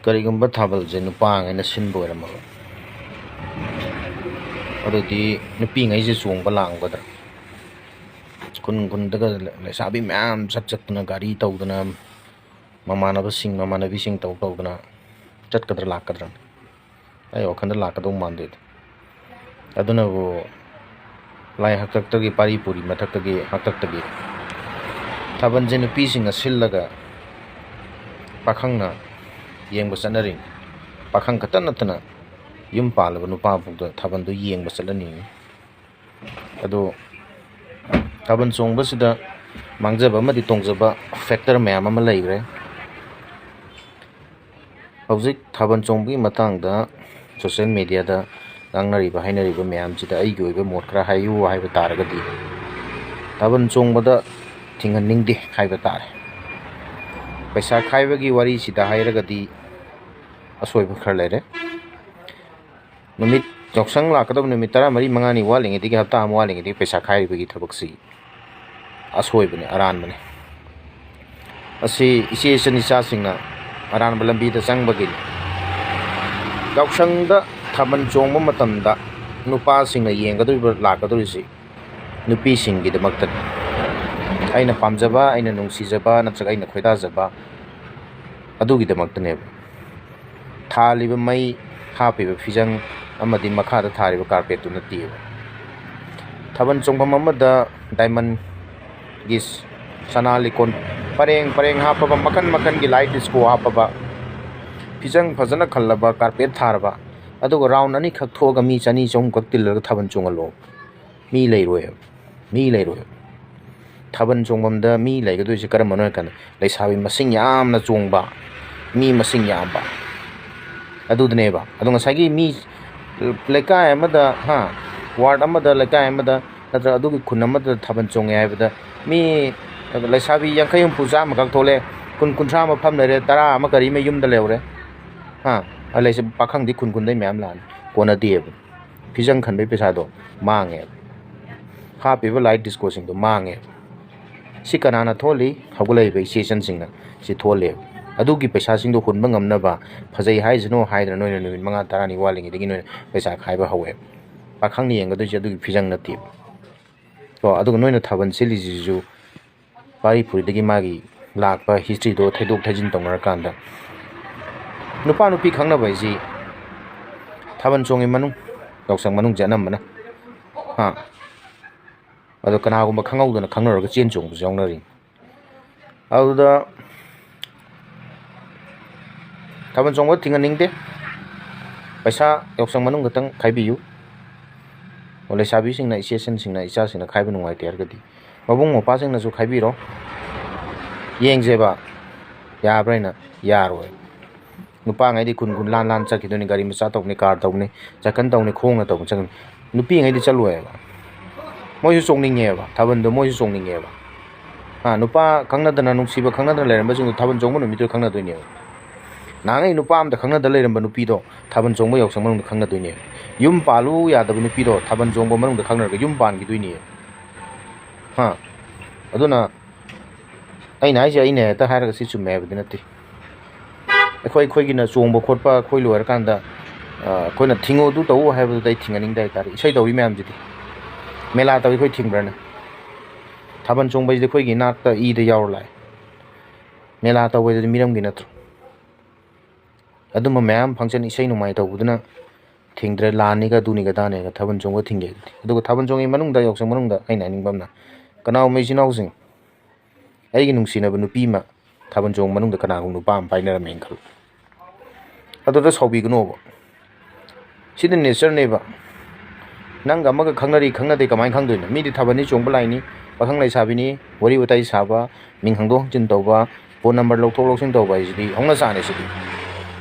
ꯀꯔꯤꯒꯨꯝꯕ ꯊꯥꯕꯜꯁꯦ ꯅꯨꯄꯥꯉꯩꯅ ꯁꯤꯟꯕ ꯑꯣꯏꯔꯝꯃꯕ ꯑꯗꯨꯗꯤ ꯅꯨꯄꯤꯉꯩꯁꯦ ꯆꯣꯡꯕ ꯂꯥꯡꯒꯗ꯭ꯔꯥ? ꯈꯨꯟꯗꯒ ꯂꯩꯁꯥꯕꯤ ꯃꯌꯥꯝ ꯆꯠꯇꯅ ꯒꯥꯔꯤ ꯇꯧꯗꯅ ꯃꯃꯥꯟꯅꯕꯤꯁꯤꯡ ꯇꯧꯗꯅ ꯆꯠꯀꯗ꯭ꯔꯥ ꯂꯥꯛꯀꯗ꯭ꯔꯥ? ꯑꯩ ꯋꯥꯈꯜꯗ ꯂꯥꯛꯀꯗꯧ ꯃꯥꯟꯗꯦ꯫ ꯑꯗꯨꯅꯕꯨ ꯂꯥꯏ ꯍꯥꯛꯇꯛꯇꯒꯤ ꯄꯥꯔꯤ ꯄꯨꯔꯤ ꯃꯊꯛꯇꯒꯤ ꯍꯥꯛꯇꯛꯇꯒꯤ ꯊꯥꯕꯜꯁꯦ ꯅꯨꯄꯤꯁꯤꯡꯅ ꯁꯤꯜꯂꯒ ꯄꯥꯈꯪꯅ ꯌꯦꯡꯕ ꯆꯠꯅꯔꯤꯅꯤ꯫ ꯄꯥꯈꯪ ꯈꯛꯇ ꯅꯠꯇꯅ ꯌꯨꯝ ꯄꯥꯜꯂꯕ ꯅꯨꯄꯥꯐꯥꯎꯗ ꯊꯥꯕꯜꯗꯣ ꯌꯦꯡꯕ ꯆꯠꯂꯅꯤꯡꯉꯤ꯫ ꯑꯗꯣ ꯊꯥꯕꯜ ꯆꯣꯡꯕꯁꯤꯗ ꯃꯥꯡꯖꯕ ꯑꯃꯗꯤ ꯇꯣꯡꯖꯕ ꯐꯦꯛꯇꯔ ꯃꯌꯥꯝ ꯑꯃ ꯂꯩꯈ꯭ꯔꯦ꯫ ꯍꯧꯖꯤꯛ ꯊꯥꯕꯜ ꯆꯣꯡꯕꯒꯤ ꯃꯇꯥꯡꯗ ꯁꯣꯁꯤꯌꯦꯜ ꯃꯦꯗꯤꯌꯥꯗ ꯉꯥꯡꯅꯔꯤꯕ ꯍꯥꯏꯅꯔꯤꯕ ꯃꯌꯥꯝꯁꯤꯗ ꯑꯩꯒꯤ ꯑꯣꯏꯕ ꯃꯣꯠ ꯈꯔ ꯍꯥꯏꯌꯨ ꯍꯥꯏꯕ ꯇꯥꯔꯒꯗꯤ ꯊꯥꯕꯜ ꯆꯣꯡꯕꯗ ꯊꯤꯡꯍꯟꯅꯤꯡꯗꯦ ꯍꯥꯏꯕ ꯇꯥꯔꯦ꯫ ꯄꯩꯁꯥ ꯈꯥꯏꯕꯒꯤ ꯋꯥꯔꯤꯁꯤꯗ ꯍꯥꯏꯔꯒꯗꯤ ꯑꯁꯣꯏꯕ ꯈꯔ ꯂꯩꯔꯦ꯫ ꯌꯥꯎꯁꯪ ꯂꯥꯛꯀꯗꯕ ꯅꯨꯃꯤꯠ 14-15 ꯋꯥꯠꯂꯤꯉꯩꯗꯒꯤ ꯍꯞꯇꯥ ꯑꯃ ꯋꯥꯠꯂꯤꯉꯩꯗꯒꯤ ꯄꯩꯁꯥ ꯈꯥꯏꯔꯤꯕꯒꯤ ꯊꯕꯛꯁꯤ ꯑꯁꯣꯏꯕꯅꯤ, ꯑꯔꯥꯟꯕꯅꯤ꯫ ꯑꯁꯤ ꯏꯆꯦ-ꯏꯆꯟ-ꯏꯆꯥꯁꯤꯡꯅ ꯑꯔꯥꯟꯕ ꯂꯝꯕꯤꯗ ꯆꯪꯕꯒꯤꯅꯤ꯫ ꯌꯥꯎꯁꯪꯗ ꯊꯥꯕꯜ ꯆꯣꯡꯕ ꯃꯇꯝꯗ ꯅꯨꯄꯥꯁꯤꯡꯅ ꯂꯥꯛꯀꯗꯧꯔꯤꯁꯤ ꯅꯨꯄꯤꯁꯤꯡꯒꯤꯗꯃꯛꯇꯅꯤ꯫ ꯑꯩꯅ ꯄꯥꯝꯖꯕ, ꯑꯩꯅ ꯅꯨꯡꯁꯤꯖꯕ ꯅꯠꯇ꯭ꯔꯒ ꯑꯩꯅ ꯈꯣꯏꯗꯥꯖꯕ ꯑꯗꯨꯒꯤꯗꯃꯛꯇꯅꯦꯕ꯫ ꯊꯥꯜꯂꯤꯕ ꯃꯩ, ꯍꯥꯞꯄꯤꯕ ꯐꯤꯖꯪ ꯑꯃꯗꯤ ꯃꯈꯥꯗ ꯊꯥꯔꯤꯕ ꯀꯥꯔꯄꯦꯠꯇꯨ ꯅꯠꯇꯦꯕ꯫ ꯊꯥꯕꯜ ꯆꯣꯡꯐꯝ ꯑꯃꯗ ꯗꯥꯏꯃꯟꯒꯤ ꯁꯅꯥ ꯂꯤꯛꯀꯣꯟ ꯄꯔꯦꯡ ꯍꯥꯞꯄꯕ, ꯃꯈꯟꯒꯤ ꯂꯥꯏꯠ ꯗꯤꯁꯀꯣ ꯍꯥꯞꯄꯕ, ꯐꯤꯖꯪ ꯐꯖꯅ ꯈꯜꯂꯕ, ꯀꯥꯔꯄꯦꯠ ꯊꯥꯔꯕ, ꯑꯗꯨꯒ ꯔꯥꯎꯟ 2ꯈꯛ ꯊꯣꯛꯑꯒ ꯃꯤ 200-300ꯈꯛ ꯇꯤꯜꯂꯒ ꯊꯥꯕꯜ ꯆꯣꯡꯍꯜꯂꯣ꯫ ꯃꯤ ꯂꯩꯔꯣꯏꯕ꯫ ꯊꯥꯕꯜ ꯆꯣꯡꯐꯝꯗ ꯃꯤ ꯂꯩꯒꯗꯣꯏꯁꯦ ꯀꯔꯝꯕꯅꯣ ꯍꯥꯏꯔꯀꯥꯟꯗ ꯂꯩꯁꯥꯕꯤ ꯃꯁꯤꯡ ꯌꯥꯝꯅ ꯆꯣꯡꯕ, ꯃꯤ ꯃꯁꯤꯡ ꯌꯥꯝꯕ, ꯑꯗꯨꯗꯅꯦꯕ꯫ ꯑꯗꯣ ꯉꯁꯥꯏꯒꯤ ꯃꯤ ꯂꯩꯀꯥꯏ ꯑꯃꯗ, ꯋꯥꯔꯗ ꯑꯃꯗ, ꯂꯩꯀꯥꯏ ꯑꯃꯗ ꯅꯠꯇ꯭ꯔꯒ ꯑꯗꯨꯒꯤ ꯈꯨꯟ ꯑꯃꯗ ꯊꯥꯕꯜ ꯆꯣꯡꯉꯦ ꯍꯥꯏꯕꯗ ꯃꯤ ꯂꯩꯁꯥꯕꯤ 50-60 ꯈꯛ ꯊꯣꯛꯂꯛꯑꯦ, 20-30 ꯑꯃ ꯐꯝ ꯂꯩꯔꯦ, 10 ꯑꯃ ꯀꯔꯤ ꯑꯃ ꯌꯨꯝꯗ ꯂꯩꯍꯧꯔꯦ꯫ ꯄꯥꯈꯪꯗꯤ ꯈꯨꯟꯗꯩ ꯃꯌꯥꯝ ꯂꯥꯛꯑꯅꯤ, ꯀꯣꯟꯅꯗꯦꯕ꯫ ꯐꯤꯖꯪ ꯈꯟꯕꯒꯤ ꯄꯩꯁꯥꯗꯣ ꯃꯥꯡꯉꯦꯕ, ꯍꯥꯞꯄꯤꯕ ꯂꯥꯏꯠ ꯗꯤꯁꯀꯣꯁꯤꯡꯗꯣ ꯃꯥꯡꯉꯦꯕ꯫ ꯁꯤ ꯀꯅꯥꯅ ꯊꯣꯛꯍꯜꯂꯤ? ꯍꯧꯒꯠꯂꯛꯏꯕ ꯏꯆꯦ-ꯏꯆꯟꯁꯤꯡꯅ ꯁꯤ ꯊꯣꯛꯍꯜꯂꯦꯕ꯫ ꯑꯗꯨꯒꯤ ꯄꯩꯁꯥꯁꯤꯡꯗꯣ ꯍꯨꯟꯕ ꯉꯝꯅꯕ ꯐꯖꯩ ꯍꯥꯏꯖꯅꯣ ꯍꯥꯏꯗꯅ ꯅꯣꯏꯅ ꯅꯨꯃꯤꯠ 5-10 ꯋꯥꯠꯂꯤꯉꯩꯗꯒꯤ ꯅꯣꯏꯅ ꯄꯩꯁꯥ ꯈꯥꯏꯕ ꯍꯧꯋꯦꯕ꯫ ꯄꯥꯈꯪꯅ ꯌꯦꯡꯒꯗꯣꯏꯁꯦ ꯑꯗꯨꯒꯤ ꯐꯤꯖꯪ ꯅꯠꯇꯦꯕ꯫ ꯑꯗꯨꯒ ꯅꯣꯏꯅ ꯊꯥꯕꯜ ꯁꯤꯜꯂꯤꯁꯤꯁꯨ ꯄꯥꯔꯤ ꯄꯨꯔꯤꯗꯒꯤ ꯃꯥꯒꯤ ꯂꯥꯛꯄ ꯍꯤꯁꯇ꯭ꯔꯤꯗꯣ ꯊꯩꯗꯣꯛ ꯊꯩꯖꯤꯟ ꯇꯧꯅꯔꯀꯥꯟꯗ ꯅꯨꯄꯥ ꯅꯨꯄꯤ ꯈꯪꯅꯕ ꯍꯥꯏꯁꯤ ꯊꯥꯕꯜ ꯆꯣꯡꯉꯤ ꯌꯥꯎꯁꯪ ꯃꯅꯨꯡꯁꯦ ꯑꯅꯝꯕꯅ ꯑꯗꯣ ꯀꯅꯥꯒꯨꯝꯕ ꯈꯪꯍꯧꯗꯅ ꯈꯪꯅꯔꯒ ꯆꯦꯟ ꯆꯣꯡꯕꯁꯨ ꯌꯥꯎꯅꯔꯤ꯫ ꯑꯗꯨꯗ ꯊꯥꯕꯜ ꯆꯣꯡꯕ ꯊꯤꯡꯍꯟꯅꯤꯡꯗꯦ꯫ ꯄꯩꯁꯥ ꯌꯥꯎꯁꯪ ꯃꯅꯨꯡ ꯈꯛꯇꯪ ꯈꯥꯏꯕꯤꯌꯨ꯫ ꯂꯩꯁꯥꯕꯤꯁꯤꯡꯅ, ꯏꯆꯦ-ꯏꯆꯟꯁꯤꯡꯅ, ꯏꯆꯥꯁꯤꯡꯅ ꯈꯥꯏꯕ ꯅꯨꯡꯉꯥꯏꯇꯦ ꯍꯥꯏꯔꯒꯗꯤ ꯃꯕꯨꯡ ꯃꯧꯄ꯭ꯋꯥꯁꯤꯡꯅꯁꯨ ꯈꯥꯏꯕꯤꯔꯣ꯫ ꯌꯦꯡꯁꯦꯕ ꯌꯥꯕ꯭ꯔꯥ? ꯌꯥꯔꯣꯏ꯫ ꯅꯨꯄꯥꯉꯩꯗꯤ ꯈꯨꯟ ꯂꯥꯟ ꯆꯠꯈꯤꯗꯣꯏꯅꯤ, ꯒꯥꯔꯤ ꯃꯆꯥ ꯇꯧꯕꯅꯤ, ꯀꯥꯔ ꯇꯧꯕꯅꯤ, ꯁꯥꯏꯀꯜ ꯇꯧꯕꯅꯤ, ꯈꯣꯡꯅ ꯇꯧꯕꯅꯤ꯫ ꯅꯨꯄꯤꯉꯩꯗꯤ ꯆꯠꯂꯣꯏꯕ꯫ ꯃꯣꯏꯁꯨ ꯆꯣꯡꯅꯤꯡꯉꯦꯕ, ꯊꯥꯕꯜꯗꯣ ꯃꯣꯏꯁꯨ ꯆꯣꯡꯅꯤꯡꯉꯦꯕ꯫ ꯅꯨꯄꯥ ꯈꯪꯅꯗꯅ, ꯅꯨꯡꯁꯤꯕ ꯈꯪꯅꯗꯅ ꯂꯩꯔꯝꯕꯁꯤꯡꯗꯣ ꯊꯥꯕꯜ ꯆꯣꯡꯕ ꯅꯨꯃꯤꯠꯇꯨꯗ ꯈꯪꯅꯗꯣꯏꯅꯦꯕ꯫ ꯅꯍꯥꯟꯉꯩ ꯅꯨꯄꯥ ꯑꯝꯇ ꯈꯪꯅꯗ ꯂꯩꯔꯝꯕ ꯅꯨꯄꯤꯗꯣ ꯊꯥꯕꯜ ꯆꯣꯡꯕ ꯌꯥꯎꯁꯪ ꯃꯅꯨꯡꯗ ꯈꯪꯅꯗꯣꯏꯅꯦꯕ꯫ ꯌꯨꯝ ꯄꯥꯜꯂꯨ ꯌꯥꯗꯕ ꯅꯨꯄꯤꯗꯣ ꯊꯥꯕꯜ ꯆꯣꯡꯕ ꯃꯅꯨꯡꯗ ꯈꯪꯅꯔꯒ ꯌꯨꯝ ꯄꯥꯟꯈꯤꯗꯣꯏꯅꯦꯕ꯫ ꯑꯗꯨꯅ ꯑꯩꯅ ꯍꯥꯏꯁꯦ ꯑꯩꯅ ꯍꯦꯛꯇ ꯍꯥꯏꯔꯒ ꯁꯤ ꯆꯨꯝꯃꯦ ꯍꯥꯏꯕꯗꯤ ꯅꯠꯇꯦ꯫ ꯑꯩꯈꯣꯏꯒꯤꯅ ꯆꯣꯡꯕ ꯈꯣꯠꯄ ꯑꯩꯈꯣꯏ ꯂꯣꯏꯔꯀꯥꯟꯗ ꯑꯩꯈꯣꯏꯅ ꯊꯤꯡꯉꯨ ꯑꯗꯨ ꯇꯧ ꯍꯥꯏꯕꯗꯨꯗ ꯑꯩ ꯊꯤꯡꯍꯟꯅꯤꯡꯗꯦ ꯍꯥꯏꯇꯥꯔꯦ꯫ ꯏꯁꯩ ꯇꯧꯔꯤ ꯃꯌꯥꯝꯁꯤꯗꯤ, ꯃꯦꯂꯥ ꯇꯧꯏ, ꯑꯩꯈꯣꯏ ꯊꯤꯡꯕ꯭ꯔꯅꯦ? ꯊꯥꯕꯜ ꯆꯣꯡꯕꯁꯤꯗꯤ ꯑꯩꯈꯣꯏꯒꯤ ꯏꯅꯥꯛꯇ ꯏꯗ ꯌꯥꯎꯔ ꯂꯥꯛꯑꯦ꯫ ꯃꯦꯂꯥ ꯇꯧꯕꯁꯤꯗꯤ ꯃꯤꯔꯝꯒꯤ ꯅꯠꯇ꯭ꯔꯣ? ꯑꯗꯨꯝꯕ ꯃꯌꯥꯝ ꯐꯪꯁꯟ, ꯏꯁꯩ ꯅꯣꯡꯃꯥꯏ ꯇꯧꯕꯗꯨꯅ ꯊꯤꯡꯗ꯭ꯔꯦ, ꯂꯥꯟꯅꯤꯒ ꯑꯗꯨꯅꯤꯒ ꯑꯗꯥꯅꯤꯒ ꯊꯥꯕꯜ ꯆꯣꯡꯕ ꯊꯤꯡꯒꯦ꯫ ꯑꯗꯨꯒ ꯊꯥꯕꯜ ꯆꯣꯡꯉꯤ ꯃꯅꯨꯡꯗ, ꯌꯥꯎꯁꯪ ꯃꯅꯨꯡꯗ ꯑꯩꯅ ꯍꯥꯏꯅꯤꯡꯕ ꯑꯃꯅ, ꯀꯅꯥꯒꯨꯝꯕ ꯏꯆꯤꯟ ꯏꯅꯥꯎꯁꯤꯡ, ꯑꯩꯒꯤ ꯅꯨꯡꯁꯤꯅꯕ ꯅꯨꯄꯤ ꯑꯃ ꯊꯥꯕꯜ ꯆꯣꯡꯕ ꯃꯅꯨꯡꯗ ꯀꯅꯥꯒꯨꯝꯕ ꯅꯨꯄꯥ ꯑꯃ ꯄꯥꯏꯅꯔꯝꯃꯦꯅ ꯈꯜꯂꯨ, ꯑꯗꯨꯗ ꯁꯥꯎꯕꯤꯒꯅꯣꯕ꯫ ꯁꯤꯗꯤ ꯅꯦꯆꯔꯅꯦꯕ꯫ ꯅꯪꯒ ꯑꯃꯒ ꯈꯪꯅꯔꯤ ꯈꯪꯅꯗꯦ ꯀꯃꯥꯏꯅ ꯈꯪꯗꯣꯏꯅꯣ? ꯃꯤꯗꯤ ꯊꯥꯕꯜꯅꯤ, ꯆꯣꯡꯕ ꯂꯥꯛꯏꯅꯤ, ꯄꯥꯈꯪ ꯂꯩꯁꯥꯕꯤꯅꯤ, ꯋꯥꯔꯤ ꯋꯥꯇꯥꯏ ꯁꯥꯕ, ꯃꯤꯡ ꯍꯥꯡꯗꯣꯛ ꯍꯥꯡꯖꯤꯟ ꯇꯧꯕ, ꯐꯣꯟ ꯅꯝꯕꯔ ꯂꯧꯊꯣꯛ ꯂꯧꯁꯤꯟ ꯇꯧꯕ ꯍꯥꯏꯁꯤꯗꯤ ꯍꯧꯅ ꯁꯥꯅꯤ꯫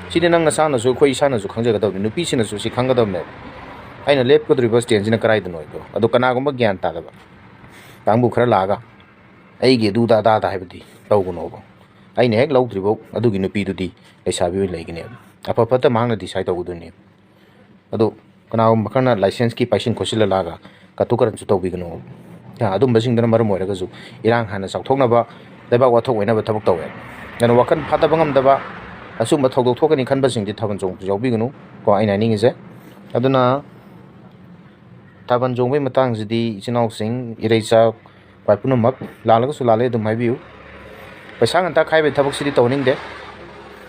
ꯁꯤꯗꯤ ꯅꯪ ꯅꯁꯥꯅꯁꯨ, ꯑꯩꯈꯣꯏ ꯏꯁꯥꯅꯁꯨ ꯈꯪꯖꯒꯗꯕꯅꯤ, ꯅꯨꯄꯤꯁꯤꯡꯅꯁꯨ ꯁꯤ ꯈꯪꯒꯗꯕꯅꯦꯕ꯫ ꯑꯩꯅ ꯂꯦꯞꯀꯗꯧꯔꯤꯕ ꯁ꯭ꯇꯦꯟꯁꯤꯅ ꯀꯗꯥꯏꯗꯅꯣ ꯍꯥꯏꯗꯣ꯫ ꯑꯗꯣ ꯀꯅꯥꯒꯨꯝꯕ ꯒ꯭ꯌꯥꯟ ꯇꯥꯗꯕ ꯀꯥꯡꯕꯨ ꯈꯔ ꯂꯥꯛꯑꯒ ꯑꯩꯒꯤ ꯑꯗꯨꯗ ꯑꯗꯥꯗ ꯍꯥꯏꯕꯗꯤ ꯇꯧꯒꯅꯣꯕ꯫ ꯑꯩꯅ ꯍꯦꯛ ꯂꯧꯗ꯭ꯔꯤꯐꯥꯎ ꯑꯗꯨꯒꯤ ꯅꯨꯄꯤꯗꯨꯗꯤ ꯂꯩꯁꯥꯕꯤ ꯑꯣꯏꯅ ꯂꯩꯒꯅꯦꯕ꯫ ꯑꯐ ꯐꯠꯇ ꯃꯍꯥꯛꯅ ꯗꯤꯁꯥꯏꯠ ꯇꯧꯒꯗꯣꯏꯅꯦꯕ꯫ ꯑꯗꯣ ꯀꯅꯥꯒꯨꯝꯕ ꯈꯔꯅ ꯂꯥꯏꯁꯦꯟꯁꯀꯤ ꯄꯥꯏꯁꯤꯟ ꯈꯣꯠꯆꯤꯜꯂ ꯂꯥꯛꯑꯒ ꯀꯠꯇꯨ ꯀꯔꯟꯁꯨ ꯇꯧꯕꯤꯒꯅꯣꯕ꯫ ꯑꯗꯨꯝꯕꯁꯤꯡꯗꯨꯅ ꯃꯔꯝ ꯑꯣꯏꯔꯒꯁꯨ ꯏꯔꯥꯡ ꯍꯥꯟꯅ ꯆꯥꯎꯊꯣꯛꯅꯕ, ꯂꯩꯕꯥꯛ ꯋꯥꯊꯣꯛ ꯑꯣꯏꯅꯕ ꯊꯕꯛ ꯇꯧꯋꯦꯕ꯫ ꯑꯗꯨꯅ ꯋꯥꯈꯜ ꯐꯥꯊꯕ ꯉꯝꯗꯕ, ꯑꯁꯨꯝꯕ ꯊꯧꯗꯣꯛ ꯊꯣꯛꯀꯅꯤ ꯈꯟꯕꯁꯤꯡꯗꯤ ꯊꯥꯕꯜ ꯆꯣꯡꯕꯁꯨ ꯌꯥꯎꯕꯤꯒꯅꯨ ꯀꯣ ꯑꯩꯅ ꯍꯥꯏꯅꯤꯡꯉꯤꯁꯦ ꯑꯗꯨꯅ ꯊꯥꯕꯜ ꯆꯣꯡꯕꯒꯤ ꯃꯇꯥꯡꯁꯤꯗꯤ ꯏꯆꯤꯟ ꯏꯅꯥꯎꯁꯤꯡ ꯏꯔꯩꯆꯥ ꯈ꯭ꯋꯥꯏ ꯄꯨꯝꯅꯃꯛ ꯂꯥꯜꯂꯒꯁꯨ ꯂꯥꯜꯂꯦ ꯑꯗꯨꯝ ꯍꯥꯏꯕꯤꯌꯨ ꯄꯩꯁꯥ ꯉꯟꯇꯥ ꯈꯥꯏꯕꯒꯤ ꯊꯕꯛꯁꯤꯗꯤ ꯇꯧꯅꯤꯡꯗꯦ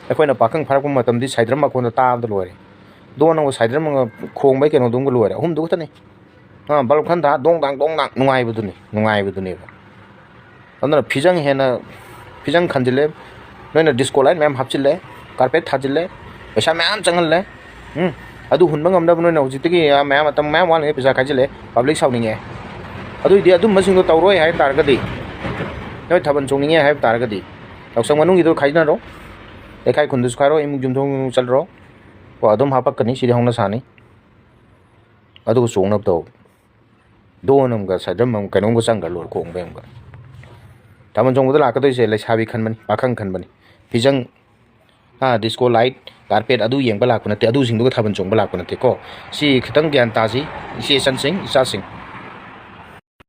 ꯑꯩꯈꯣꯏꯅ ꯄꯥꯈꯪ ꯐꯥꯔꯛꯄ ꯃꯇꯝꯗꯤ ꯁꯥꯏꯗ꯭ꯔꯝ ꯃꯈꯣꯟꯗ ꯇꯥꯕꯗ ꯂꯣꯏꯔꯦ ꯗꯣꯟꯅꯒ ꯁꯥꯏꯗ꯭ꯔꯝ ꯈꯣꯡꯕꯩ ꯀꯩꯅꯣꯗꯨꯝꯒ ꯂꯣꯏꯔꯦ ꯑꯍꯨꯝꯗꯨ ꯈꯛꯇꯅꯤ ꯕꯜꯕ ꯈꯟꯊꯥ ꯗꯣꯡꯗꯥꯡ ꯅꯨꯡꯉꯥꯏꯕꯗꯨꯅꯦꯕ ꯑꯗꯨꯅ ꯐꯤꯖꯪ ꯈꯟꯖꯤꯜꯂꯦ ꯅꯣꯏꯅ ꯗꯤꯁꯀꯣ ꯂꯥꯏꯠ ꯃꯌꯥꯝ ꯍꯥꯞꯆꯤꯜꯂꯦ ꯀꯥꯔꯄꯦꯠ ꯊꯥꯖꯤꯜꯂꯦ ꯄꯩꯁꯥ ꯃꯌꯥꯝ ꯆꯪꯍꯜꯂꯦ ꯑꯗꯨ ꯍꯨꯟꯕ ꯉꯝꯅꯕ ꯅꯣꯏꯅ ꯍꯧꯖꯤꯛꯇꯒꯤ ꯃꯇꯝ ꯃꯌꯥꯝ ꯋꯥꯠꯂꯤꯉꯩ ꯄꯩꯁꯥ ꯈꯥꯏꯖꯤꯜꯂꯦ ꯄꯥꯕ꯭ꯂꯤꯛ ꯁꯥꯎꯅꯤꯡꯉꯦ ꯑꯗꯨꯏꯗꯤ ꯑꯗꯨꯝꯕꯁꯤꯡꯗꯣ ꯇꯧꯔꯣꯏ ꯍꯥꯏꯕ ꯇꯥꯔꯒꯗꯤ ꯅꯣꯏ ꯊꯥꯕꯜ ꯆꯣꯡꯅꯤꯡꯉꯦ ꯍꯥꯏꯕ ꯇꯥꯔꯒꯗꯤ ꯌꯥꯎꯁꯪ ꯃꯅꯨꯡꯒꯤꯗꯣ ꯈꯥꯏꯅꯔꯣ ꯂꯩꯀꯥꯏ ꯈꯨꯟꯗꯁꯨ ꯈꯥꯏꯔꯣ ꯏꯃꯨꯡ ꯌꯨꯝꯊꯣꯡ ꯆꯠꯂꯔꯣ ꯀꯣ ꯑꯗꯨꯝ ꯍꯥꯄꯛꯀꯅꯤ ꯁꯤꯗꯤ ꯍꯧꯅ ꯁꯥꯅꯤ ꯑꯗꯨꯒ ꯆꯣꯡꯅꯕ ꯇꯧ ꯗꯣꯟ ꯑꯃꯒ ꯁꯥꯏꯗ꯭ꯔꯝ ꯑꯃꯒ ꯀꯩꯅꯣꯝꯒ ꯆꯪꯈ꯭ꯔ ꯂꯣꯏꯔꯦ ꯈꯣꯡꯕ ꯑꯃꯒ ꯊꯥꯕꯜ ꯆꯣꯡꯕꯗ ꯂꯥꯛꯀꯗꯣꯏꯁꯦ ꯂꯩꯁꯥꯕꯤ ꯈꯟꯕꯅꯤ ꯄꯥꯈꯪ ꯈꯟꯕꯅꯤ ꯐꯤꯖꯪ ꯗꯤꯁꯀꯣ ꯂꯥꯏꯠ ꯀꯥꯔꯄꯦꯠ ꯑꯗꯨ ꯌꯦꯡꯕ ꯂꯥꯛꯄ ꯅꯠꯇꯦ ꯑꯗꯨꯁꯤꯡꯗꯨꯒ ꯊꯥꯕꯜ ꯆꯣꯡꯕ ꯂꯥꯛꯄ ꯅꯠꯇꯦ ꯀꯣ ꯁꯤ ꯈꯤꯇꯪ ꯒ꯭ꯌꯥꯟ ꯇꯥꯁꯤ ꯏꯆꯦ ꯏꯆꯟꯁꯤꯡ ꯏꯆꯥꯁꯤꯡ